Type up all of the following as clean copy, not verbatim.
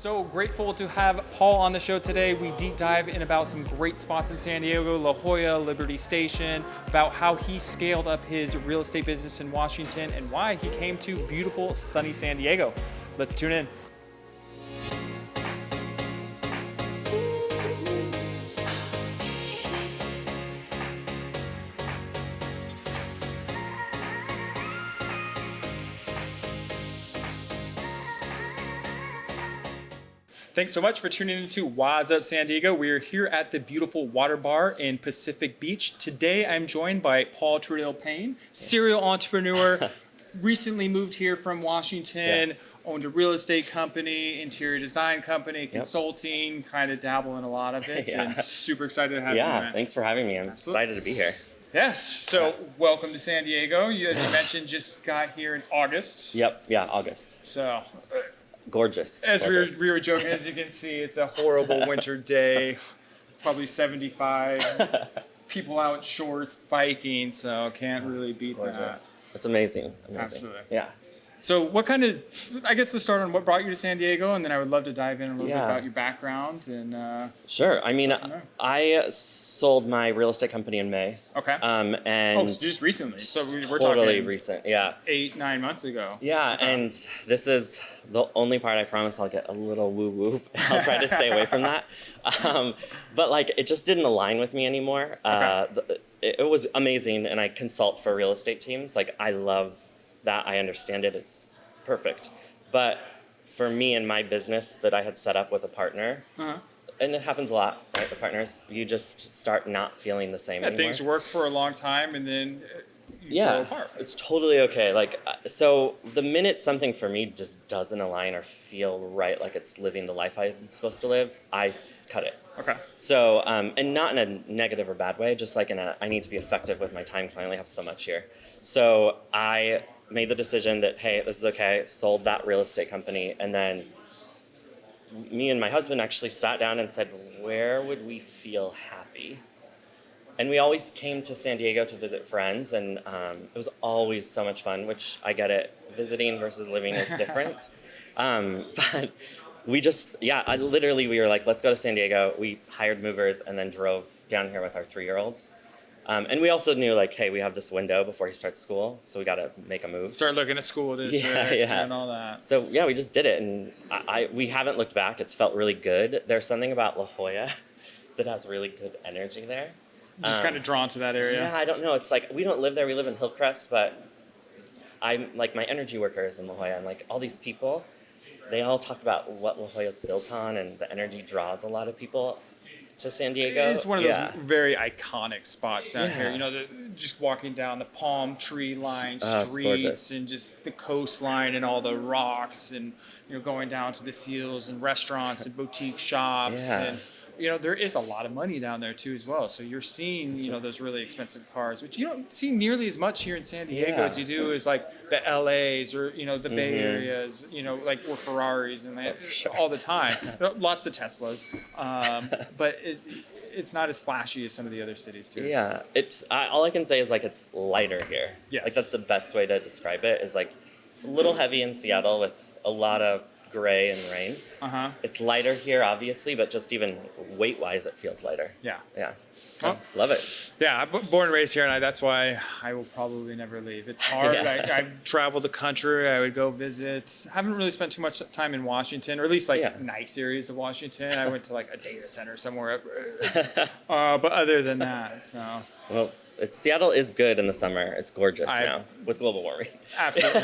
So grateful to have Paul on the show today. We deep dive in about some great spots in San Diego, La Jolla, Liberty Station, about how he scaled up his real estate business in Washington and why he came to beautiful, sunny San Diego. Let's tune in. Thanks so much for tuning into Waz Up San Diego. We are here at the beautiful Water Bar in Pacific Beach. Today I'm joined by Paul Trudel Payne, serial entrepreneur, recently moved here from Washington, owned a real estate company, interior design company, consulting, kind of dabble in a lot of it, and super excited to have you. Yeah, thanks for having me. I'm excited to be here. Yes, so welcome to San Diego. You, as you mentioned, just got here in August. August. So... gorgeous. As we were joking, as you can see, it's a horrible winter day, probably 75, people out in shorts, biking, so can't really beat that. It's amazing. Absolutely. Yeah. So what kind of, I guess let's start on what brought you to San Diego, and then I would love to dive in a little bit about your background. And Sure. I mean, I sold my real estate company in May. Okay. And so just recently. So we're totally talking recent. Yeah. 8-9 months ago. Yeah, Okay. and this is the only part I promise I'll get a little woo-woo. I'll try to stay away from that. But like, it just didn't align with me anymore. It was amazing, and I consult for real estate teams. Like, I love that. I understand it. It's perfect. But for me and my business that I had set up with a partner, and it happens a lot, right, with partners, you just start not feeling the same anymore. Things work for a long time, and then you fall apart. It's totally okay. Like, so the minute something for me just doesn't align or feel right, like it's living the life I'm supposed to live, I cut it. Okay. So, and not in a negative or bad way, just like I need to be effective with my time because I only have so much here. So I made the decision that, hey, this is okay, sold that real estate company, and then me and my husband actually sat down and said, where would we feel happy? And we always came to San Diego to visit friends, and it was always so much fun, which I get it. Visiting versus living is different. But we just, we were like, let's go to San Diego. We hired movers and then drove down here with our 3-year-old. And we also knew, like, hey, we have this window before he starts school, so we got to make a move. Start looking at school districts and all that. So, we just did it, and we haven't looked back. It's felt really good. There's something about La Jolla that has really good energy there. Just kind of drawn to that area. Yeah, I don't know. It's like, we don't live there. We live in Hillcrest, but I'm, like, my energy workers in La Jolla, and, like, all these people, they all talk about what La Jolla's built on, and the energy draws a lot of people to San Diego. It's one of those very iconic spots down here. You know, just walking down the palm tree lined streets and just the coastline and all the rocks, and going down to the seals and restaurants and boutique shops and there is a lot of money down there too as well. So you're seeing those really expensive cars, which you don't see nearly as much here in San Diego as you do is like the LAs or the Bay Areas, like or Ferraris and all the time. Lots of Teslas, but it's not as flashy as some of the other cities too. Yeah, all I can say is like it's lighter here. Yes. Like that's the best way to describe it. Is like it's a little heavy in Seattle with a lot of gray and rain. It's lighter here, obviously, but just even weight-wise, it feels lighter. Yeah. So, love it. Yeah, I'm born and raised here, and that's why I will probably never leave. It's hard. I've traveled the country. I would go visit. I haven't really spent too much time in Washington, or at least nice areas of Washington. I went to like a data center somewhere. But other than that, so. Well, Seattle is good in the summer. It's gorgeous now with global warming. Absolutely.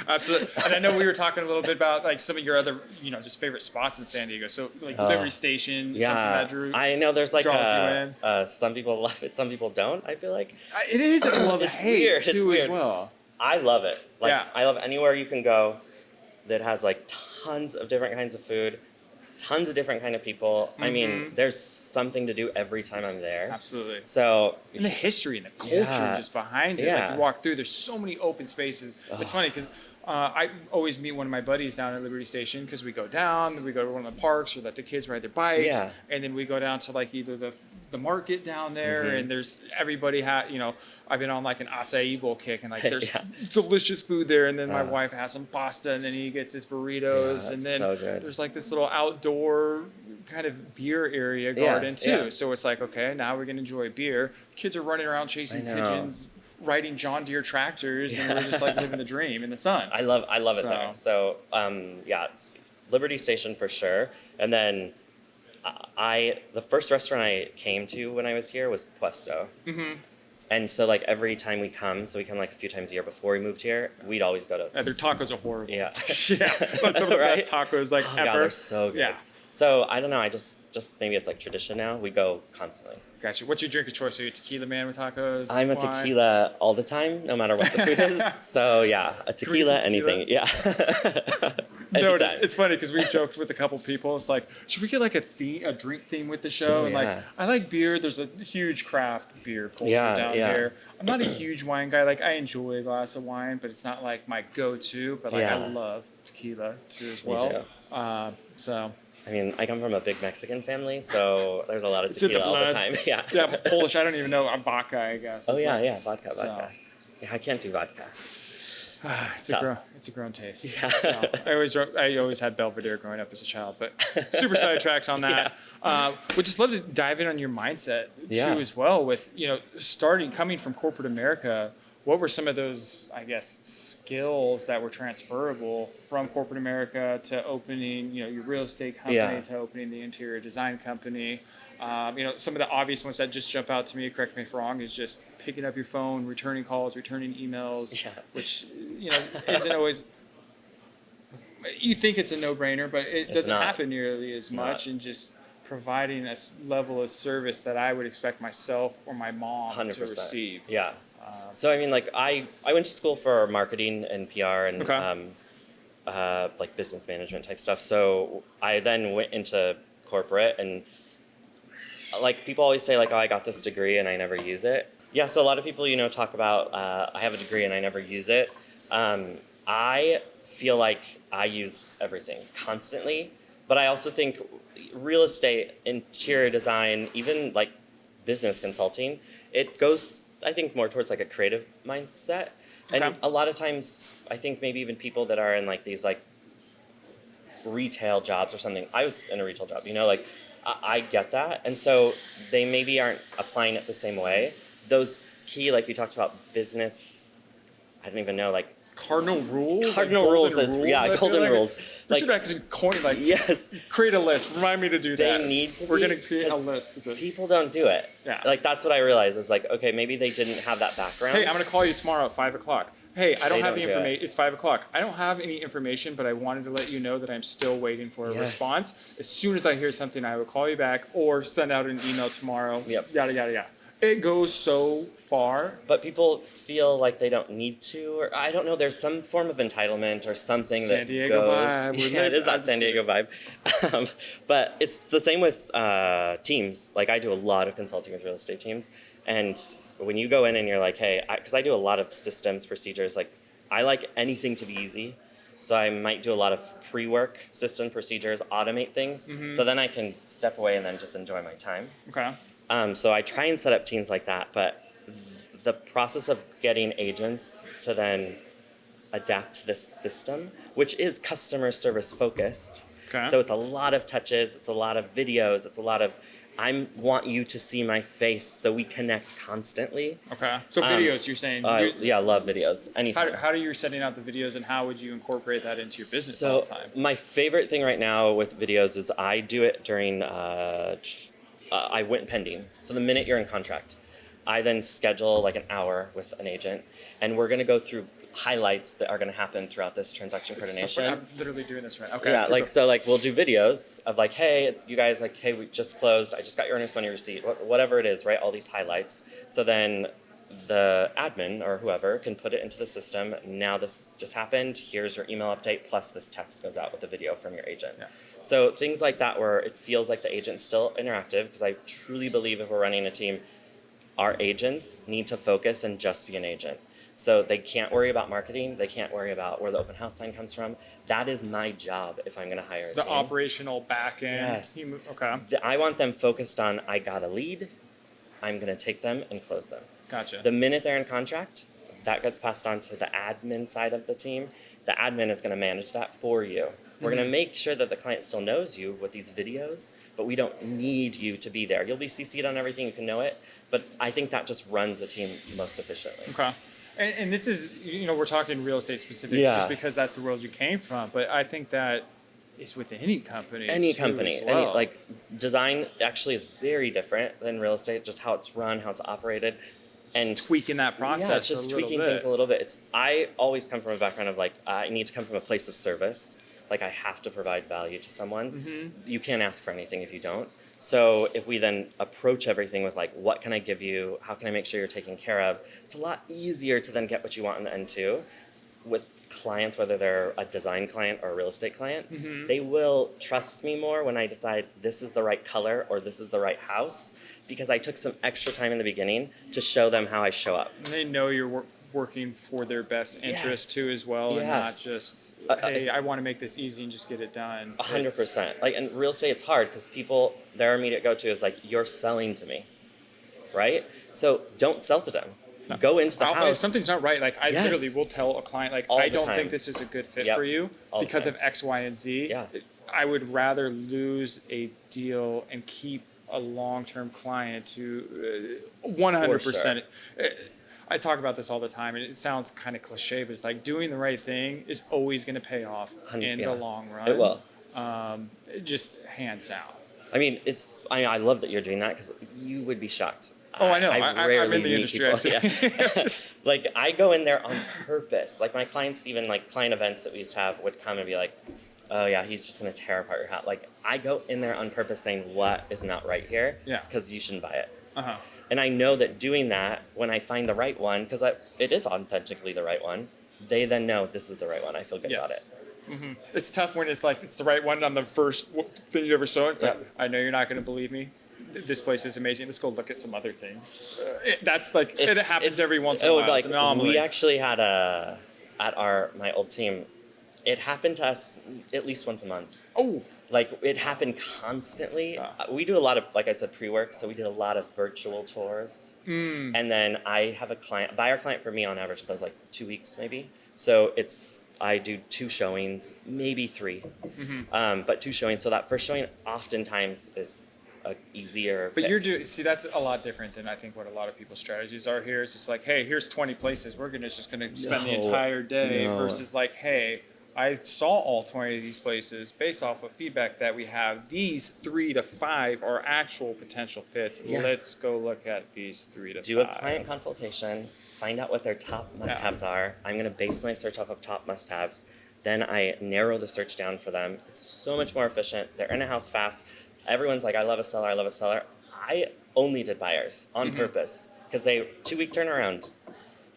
Absolutely. And I know we were talking a little bit about like some of your other, just favorite spots in San Diego. So like Liberty Station, something that drew. I know there's like draws you in. Some people love it, some people don't. I feel like it is a love hate too as well. I love it. Like I love anywhere you can go that has like tons of different kinds of food, tons of different kind of people. I mean, there's something to do every time I'm there. Absolutely. So and the history and the culture just behind it. Like you walk through, there's so many open spaces. It's funny because I always meet one of my buddies down at Liberty Station because we go down, then we go to one of the parks or let the kids ride their bikes, Yeah. and then we go down to like either the market down there, and there's everybody I've been on like an acai bowl kick, and like there's delicious food there, and then my wife has some pasta, and then he gets his burritos, and then so good. there's like this little outdoor kind of beer area garden too. Yeah. So it's like, okay, now we're gonna enjoy beer. Kids are running around chasing pigeons, riding John Deere tractors, and we're just like living the dream in the sun. I love it there. So it's Liberty Station for sure. And then the first restaurant I came to when I was here was Puesto. And so like every time we come like a few times a year before we moved here, we'd always go to. Their tacos are horrible. Yeah. Yeah, but some of the best tacos like ever. God, they're so good. Yeah. So I don't know. I just maybe it's like tradition now. We go constantly. Gotcha. What's your drink of choice? Are you a tequila man with tacos? I'm a tequila all the time, no matter what the food is. So yeah, a tequila, anything. Yeah. No, it's funny because we've joked with a couple people. It's like, should we get like a drink theme with the show? And like, I like beer. There's a huge craft beer culture down here. I'm not a huge wine guy. Like, I enjoy a glass of wine, but it's not like my go-to. But like, I love tequila too as well. Me too. So. I mean, I come from a big Mexican family, so there's a lot of tequila all the time. Yeah. Yeah, Polish. I don't even know. Vodka, I guess. Oh yeah, vodka. Yeah, I can't do vodka. It's a grown taste. Yeah. So, I always had Belvedere growing up as a child, but super sidetracks on that. Would just love to dive in on your mindset too as well. With coming from corporate America, what were some of those, I guess, skills that were transferable from corporate America to opening, your real estate company to opening the interior design company? Some of the obvious ones that just jump out to me, correct me if I'm wrong, is just picking up your phone, returning calls, returning emails, which, isn't always, you think it's a no-brainer, but it doesn't happen nearly as much, and just providing a level of service that I would expect myself or my mom 100%. to receive. Yeah. So I mean, like I went to school for marketing and PR and like business management type stuff. So I then went into corporate, and like people always say like, oh, I got this degree and I never use it. Yeah. So a lot of people talk about I have a degree and I never use it. I feel like I use everything constantly, but I also think real estate, interior design, even like business consulting, it goes, I think, more towards like a creative mindset. And a lot of times, I think maybe even people that are in like these like retail jobs or something. I was in a retail job, like I get that. And so they maybe aren't applying it the same way. Those key, like you talked about business, I don't even know, like Cardinal rules? Cardinal rules is, golden rules. We should actually coin, create a list. Remind me to do that. They need to We're going to create a list of this. People don't do it. Yeah. Like, that's what I realized. Is like, okay, maybe they didn't have that background. Hey, I'm going to call you tomorrow at 5 o'clock. Hey, I don't have the information. It's 5 o'clock. I don't have any information, but I wanted to let you know that I'm still waiting for a response. As soon as I hear something, I will call you back or send out an email tomorrow. Yep. Yada, yada, yada. It goes so far. But people feel like they don't need to, or I don't know, there's some form of entitlement or something San Diego vibe. Yeah, it is that San Diego vibe. But it's the same with teams. Like I do a lot of consulting with real estate teams. And when you go in and you're like, hey, because I do a lot of systems, procedures, like I like anything to be easy. So I might do a lot of pre-work, system procedures, automate things. Mm-hmm. So then I can step away and then just enjoy my time. Okay. So I try and set up teams like that, but the process of getting agents to then adapt to this system, which is customer service focused. Okay. So it's a lot of touches, it's a lot of videos, it's a lot of, I want you to see my face so we connect constantly. Okay. So videos, you're saying? Yeah, I love videos. Anytime. How are you setting out the videos, and how would you incorporate that into your business all the time? My favorite thing right now with videos is I do it during I went pending. So the minute you're in contract, I then schedule like an hour with an agent, and we're going to go through highlights that are going to happen throughout this transaction coordination. I'm literally doing this right now. Okay. Yeah, we'll do videos of like, hey, it's you guys, like, hey, we just closed. I just got your earnest money receipt. Whatever it is, right? All these highlights. So then the admin or whoever can put it into the system. Now this just happened. Here's your email update, plus this text goes out with the video from your agent. Yeah. So things like that where it feels like the agent's still interactive, because I truly believe if we're running a team, our agents need to focus and just be an agent. So they can't worry about marketing. They can't worry about where the open house sign comes from. That is my job if I'm going to hire a The team. operational back end. Yes. Okay. I want them focused on, I got a lead, I'm going to take them and close them. Gotcha. The minute they're in contract, that gets passed on to the admin side of the team. The admin is going to manage that for you. We're going to make sure that the client still knows you with these videos, but we don't need you to be there. You'll be CC'd on everything, you can know it, but I think that just runs a team most efficiently. Okay. And this is, we're talking real estate specific just because that's the world you came from, but I think that is with any company. Any too, company. as well. Like design actually is very different than real estate, just how it's run, how it's operated. And tweaking that process. Yeah, it's just tweaking things a little bit. I always come from a background of like, I need to come from a place of service. Like I have to provide value to someone. Mm-hmm. You can't ask for anything if you don't. So if we then approach everything with like, what can I give you? How can I make sure you're taken care of? It's a lot easier to then get what you want in the end too. With clients, whether they're a design client or a real estate client, mm-hmm. they will trust me more when I decide this is the right color or this is the right house, because I took some extra time in the beginning to show them how I show up. And they know you're working for their best interest too as well, and not just, hey, I want to make this easy and just get it done. 100%. Like in real estate, it's hard because people, their immediate go-to is like, you're selling to me, right? So don't sell to them. No. Go into the house. If something's not right, like I literally will tell a client, like, I don't think this is a good fit for you because of X, Y, and Z. Yeah. I would rather lose a deal and keep a long-term client to 100%. I talk about this all the time, and it sounds kind of cliche, but it's like doing the right thing is always going to pay off in the long run. It will. Just hands down. I mean, I love that you're doing that because you would be shocked. Oh, I know. I'm in the industry. Like, I go in there on purpose. Like, my clients, even like client events that we used to have, would come and be like, oh yeah, he's just going to tear apart your house. Like, I go in there on purpose saying, what is not right here? Yeah. Because you shouldn't buy it. Uh-huh. And I know that doing that, when I find the right one, because it is authentically the right one, they then know this is the right one. I feel good about it. Mm-hmm. It's tough when it's like, it's the right one on the first thing you ever saw. It's like, I know you're not going to believe me. This place is amazing. Let's go look at some other things. That's like, it happens every once in a while. Like, we actually had at my old team, it happened to us at least once a month. Oh. Like, it happened constantly. We do a lot of, like I said, pre-work, so we did a lot of virtual tours. And then I have a buyer client for me on average close like 2 weeks maybe. So I do 2 showings, maybe 3, but 2 showings. So that first showing oftentimes is easier. But that's a lot different than I think what a lot of people's strategies are here. It's just like, hey, here's 20 places. We're just going to spend the entire day versus like, hey, I saw all 20 of these places based off of feedback that we have. These 3 to 5 are actual potential fits. Yes. Let's go look at these 3 to 5. Do a client consultation, find out what their top must-haves are. I'm going to base my search off of top must-haves. Then I narrow the search down for them. It's so much more efficient. They're in a house fast. Everyone's like, I love a seller, I love a seller. I only did buyers on purpose because they 2-week turnarounds.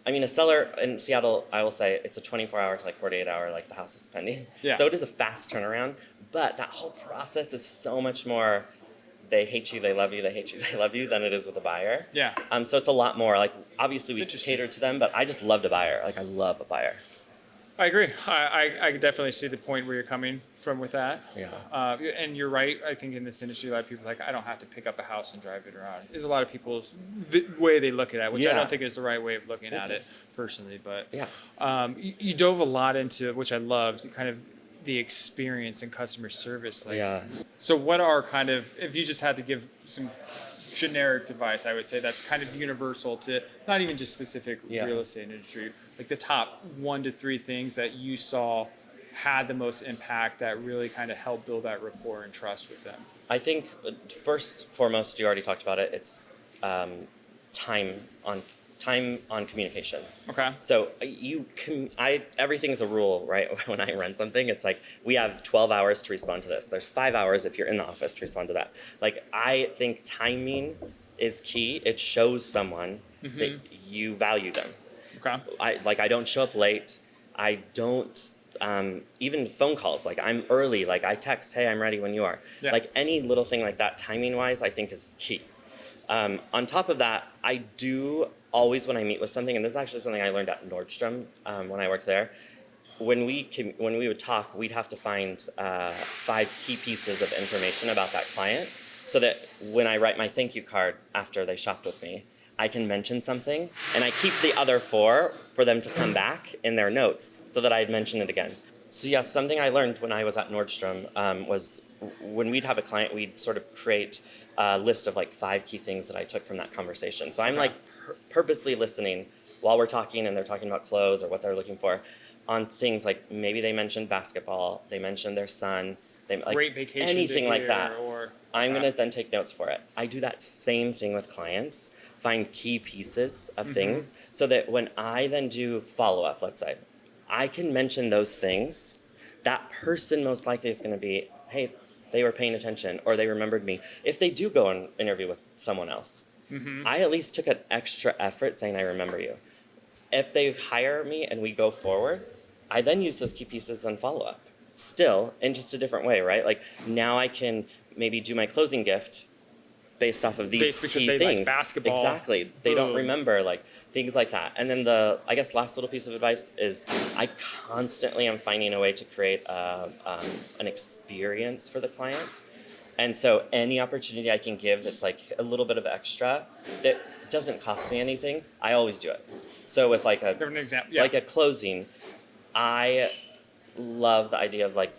I mean, a seller in Seattle, I will say, it's a 24-hour to like 48-hour, like the house is pending. Yeah. So it is a fast turnaround, but that whole process is so much more, they hate you, they love you, they hate you, they love you, than it is with a buyer. Yeah. So it's a lot more, like, obviously we cater to them, but I just loved a buyer. Like, I love a buyer. I agree. I definitely see the point where you're coming from with that. Yeah. And you're right. I think in this industry, a lot of people are like, I don't have to pick up a house and drive it around. There's a lot of people's way they look at it, which I don't think is the right way of looking at it personally. But you dove a lot into, which I loved, kind of the experience and customer service. Like, so what are kind of, if you just had to give some generic advice, I would say that's kind of universal to not even just specific real estate industry, like the top 1 to 3 things that you saw had the most impact that really kind of helped build that rapport and trust with them. I think first foremost, you already talked about it. It's time on communication. Okay. So everything's a rule, right? When I run something, it's like we have 12 hours to respond to this. There's 5 hours if you're in the office to respond to that. Like, I think timing is key. It shows someone that you value them. Okay. I don't show up late. I don't even phone calls. Like, I'm early. Like, I text, hey, I'm ready when you are. Yeah. Like, any little thing like that, timing wise, I think is key. On top of that, I do always, when I meet with something, and this is actually something I learned at Nordstrom when I worked there, when we would talk, we'd have to find 5 key pieces of information about that client so that when I write my thank you card after they shopped with me, I can mention something, and I keep the other 4 for them to come back in their notes so that I'd mention it again. So yes, something I learned when I was at Nordstrom was when we'd have a client, we'd sort of create a list of like 5 key things that I took from that conversation. So I'm like purposely listening while we're talking and they're talking about clothes or what they're looking for on things like maybe they mentioned basketball, they mentioned their son, they like Great vacation anything like that. Or I'm gonna then take notes for it. I do that same thing with clients, find key pieces of things so that when I then do follow-up, let's say, I can mention those things. That person most likely is gonna be, hey, they were paying attention or they remembered me. If they do go and interview with someone else, I at least took an extra effort saying I remember you. If they hire me and we go forward, I then use those key pieces on follow-up. Still, in just a different way, right? Like now I can maybe do my closing gift based off of these key they things. like basketball. Exactly. They don't remember like things like that. And then the, I guess, last little piece of advice is I constantly am finding a way to create an experience for the client. And so any opportunity I can give that's like a little bit of extra that doesn't cost me anything, I always do it. So with like a like a closing, I love the idea of like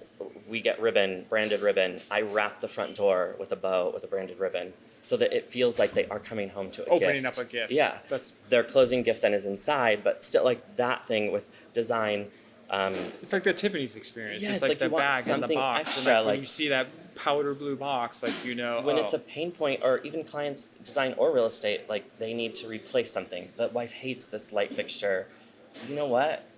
we get ribbon, branded ribbon. I wrap the front door with a bow with a branded ribbon so that it feels like they are coming home to a gift. Opening up a gift. Yeah. That's their closing gift then is inside, but still like that thing with design. It's like the Tiffany's experience. Yeah, it's like the you want bag and the something box. extra, And when like- you see that powder blue box, like When it's a pain point, or even clients design or real estate, like they need to replace something. The wife hates this light fixture. You know what?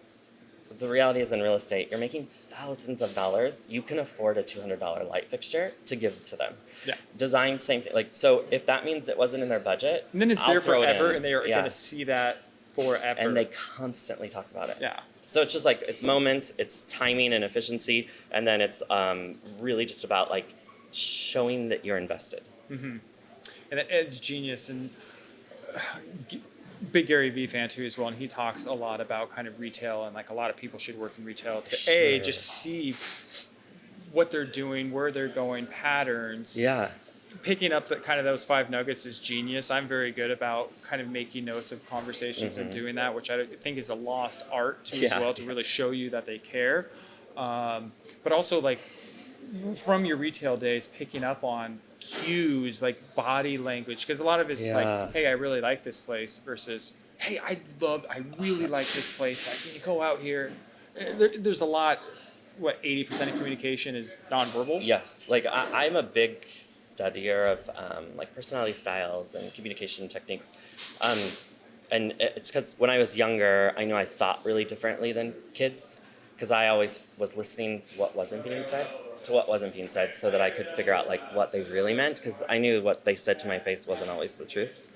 The reality is in real estate, you're making thousands of dollars. You can afford a $200 light fixture to give to them. Yeah. Design, same thing. Like, so if that means it wasn't in their budget, and then it's I'll there throw it forever, in. and they are Yeah. going to see that forever. And they constantly talk about it. Yeah. So it's just like, it's moments, it's timing and efficiency, and then it's really just about like showing that you're invested. And it's genius, and big Gary Vee fan too as well, and he talks a lot about kind of retail, and like a lot of people should work in retail to just see what they're doing, where they're going, patterns. Yeah. Picking up the, kind of those 5 nuggets is genius. I'm very good about kind of making notes of conversations and doing that, which I think is a lost art too as well, to really show you that they care. But also like from your retail days, picking up on cues like body language, because a lot of it's like, hey, I really like this place, versus, hey, I really like this place. Like when you go out here, there's a lot. What 80% of communication is nonverbal? Yes, like I'm a big studier of like personality styles and communication techniques, and it's because when I was younger, I knew I thought really differently than kids, because I always was listening what wasn't being said to what wasn't being said, so that I could figure out like what they really meant, because I knew what they said to my face wasn't always the truth.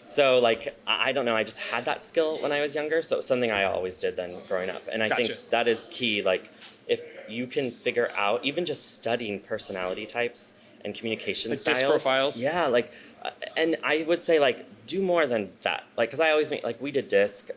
So like I don't know, I just had that skill when I was younger, so it's something I always did then growing up, and I think that is key. Like if you can figure out, even just studying personality types and communication like styles, disc profiles. Yeah, like, and I would say like do more than that. Like, because I always make like we did disc.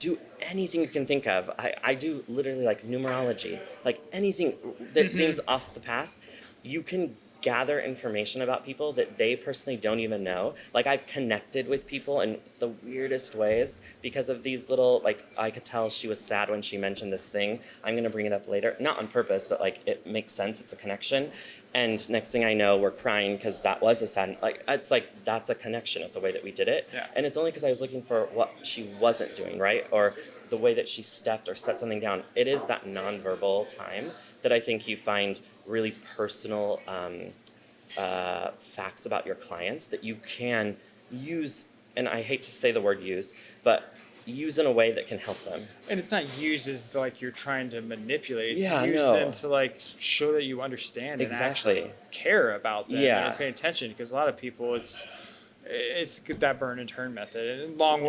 Do anything you can think of. I do literally like numerology, like anything that seems off the path. You can gather information about people that they personally don't even know. Like I've connected with people in the weirdest ways because of these little, like I could tell she was sad when she mentioned this thing. I'm gonna bring it up later, not on purpose, but like it makes sense, it's a connection. And next thing I know, we're crying because that was a sad, like it's like, that's a connection, it's a way that we did it. Yeah. And it's only because I was looking for what she wasn't doing, right? Or the way that she stepped or set something down. It is that nonverbal time that I think you find really personal facts about your clients that you can use, and I hate to say the word use, but use in a way that can help them. And it's not used as like you're trying to manipulate. It's Yeah, use no. them to like show that you understand and actually care about them and pay attention. Because a lot of people, it's that burn and turn method, and long.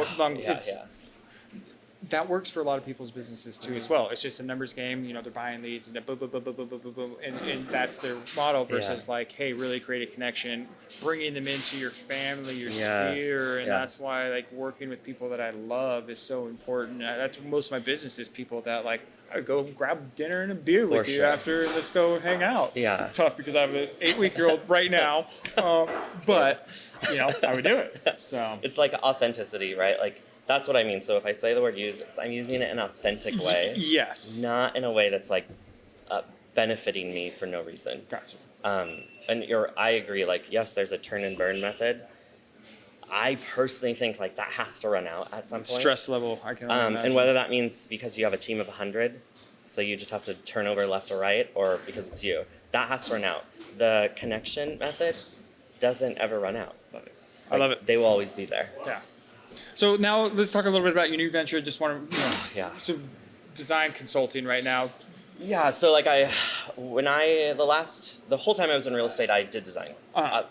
that works for a lot of people's businesses too as well. It's just a numbers game. They're buying leads and boom, boom, boom, boom, boom, boom, boom, boom, and that's their model versus like, hey, really create a connection, bringing them into your family, your sphere, and that's why like working with people that I love is so important. That's most of my business is people that like I would go grab dinner and a beer with you after and let's go hang out. Yeah, tough because I have an 8-week-old right now, but I would do it. So it's like authenticity, right? Like. That's what I mean. So if I say the word use, I'm using it in an authentic way. Yes. Not in a way that's like benefiting me for no reason. Gotcha. And I agree. Like, yes, there's a turn and burn method. I personally think like that has to run out at some point. Stress level, I can imagine. And whether that means because you have a team of 100, so you just have to turn over left or right, or because it's you, that has to run out. The connection method doesn't ever run out. Love it. Like, I love it. They will always be there. Yeah. So now let's talk a little bit about your new venture. Just want to, so design consulting right now. Yeah. So like the whole time I was in real estate, I did design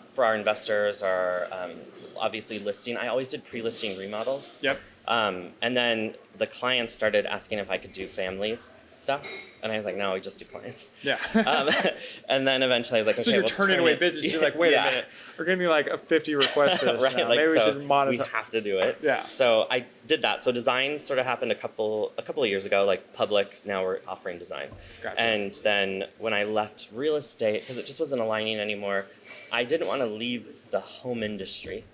for our investors, our obviously listing. I always did pre-listing remodels. Yep. And then the clients started asking if I could do families stuff. And I was like, no, we just do clients. Yeah. And then eventually I was like, okay, so you're turning away business. You're like, wait a minute, we're getting me like a 50 requests for this right, now. like, Maybe we should monetize. We have to do it. Yeah. So I did that. So design sort of happened a couple of years ago, like public. Now we're offering design. Gotcha. And then when I left real estate, because it just wasn't aligning anymore, I didn't want to leave the home industry.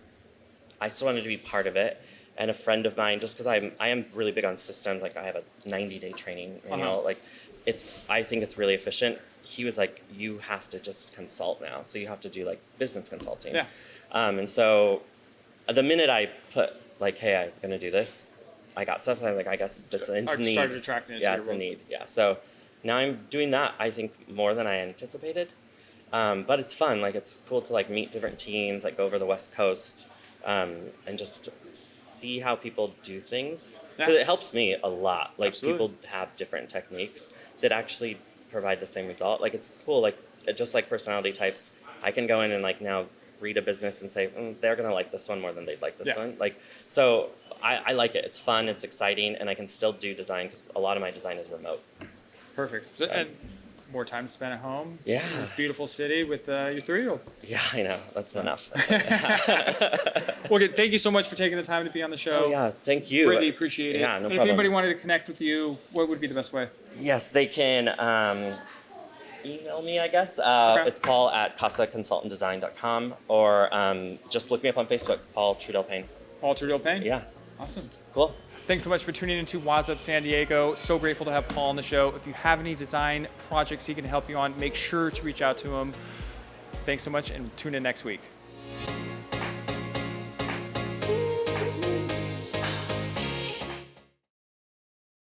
I still wanted to be part of it. And a friend of mine, just because I am really big on systems, like I have a 90-day training manual, like I think it's really efficient. He was like, you have to just consult now. So you have to do like business consulting. Yeah. And so the minute I put like, hey, I'm going to do this, I got stuff. And I'm like, I guess it's a need. Started attracting it to it's a need. Yeah. So now I'm doing that, I think, more than I anticipated. But it's fun. Like it's cool to like meet different teams, like go over the West Coast and just see how people do things. Because it helps me a lot. Like people have different techniques that actually provide the same result. Like it's cool. Like just like personality types, I can go in and like now read a business and say they're gonna like this one more than they'd like this one. Like so, I like it. It's fun. It's exciting, and I can still do design because a lot of my design is remote. Perfect. So, and more time to spend at home. Yeah. In this beautiful city with your 3-year-old. Yeah, I know. That's enough. Well, good. Thank you so much for taking the time to be on the show. Oh, yeah, thank you. Really appreciate it. Yeah, no and problem. If anybody wanted to connect with you, what would be the best way? Yes, they can email me, I guess. It's paul@casaconsultantdesign.com or just look me up on Facebook, Paul Trudel Payne. Paul Trudel Payne? Yeah. Awesome. Cool. Thanks so much for tuning into Waz Up San Diego. So grateful to have Paul on the show. If you have any design projects he can help you on, make sure to reach out to him. Thanks so much and tune in next week.